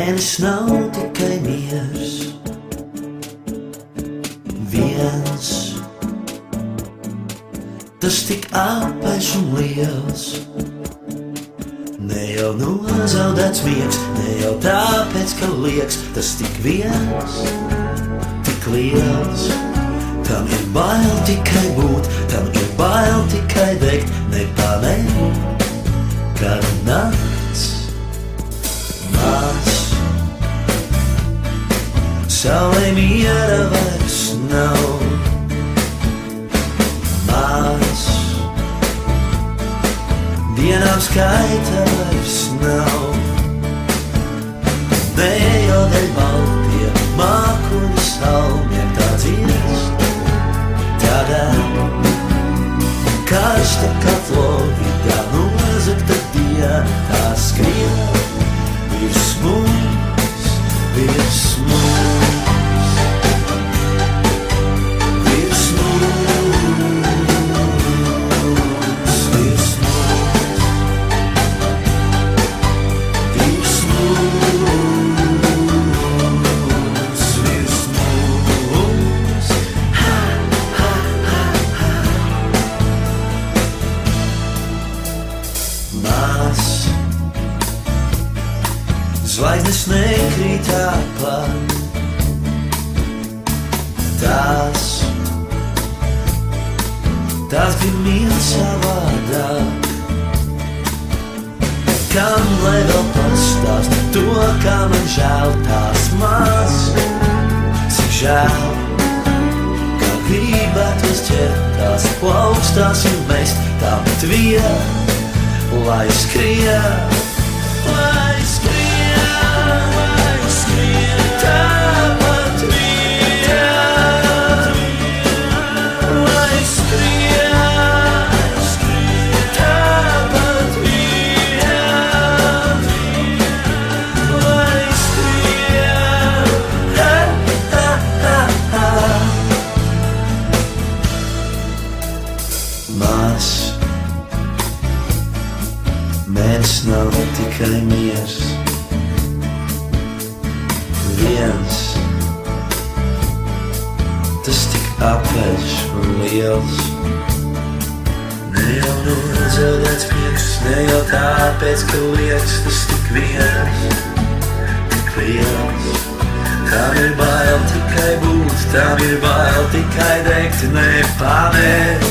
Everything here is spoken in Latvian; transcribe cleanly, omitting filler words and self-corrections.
Mēnesis nav tikai miers, viens, tas tik apaļš un liels. Ne jau nozaudēts miegs, ne jau tāpēc, ka liekas, tas tik viens, tik liels. Tam ir bail tikai būt, tam ir bail tikai degt, nepamet, kad nakts maz. Saulē miera vairs nav maz, dienām skaita vairs nav. Ne jau dēļ baltie mākoņu salmiem tā dziest, tādēļ karsta kā Florida nozagta diena, tā skrien virs mums, virs mums. Zvaigznes nekrīt apkārt, tās grib mīl savādāk. Kam lai vēl pastāst to, kā man žēl tās maz, cik žēl, kā gribētos ķert tās plaukstās un mest, tāpat vien, lai skrien, lai skrien. Tāpat vien, lai skrien, tāpat vien, lai skrien, Maz, mēnesis nav tikai miers, viens, tas tik apaļš un liels. Ne jau nozaudēts miegs, ne jau tāpēc, ka liekas, tas tik viens, tik liels. Tam ir bail tikai būt, tam ir bail tikai degt, nepamet,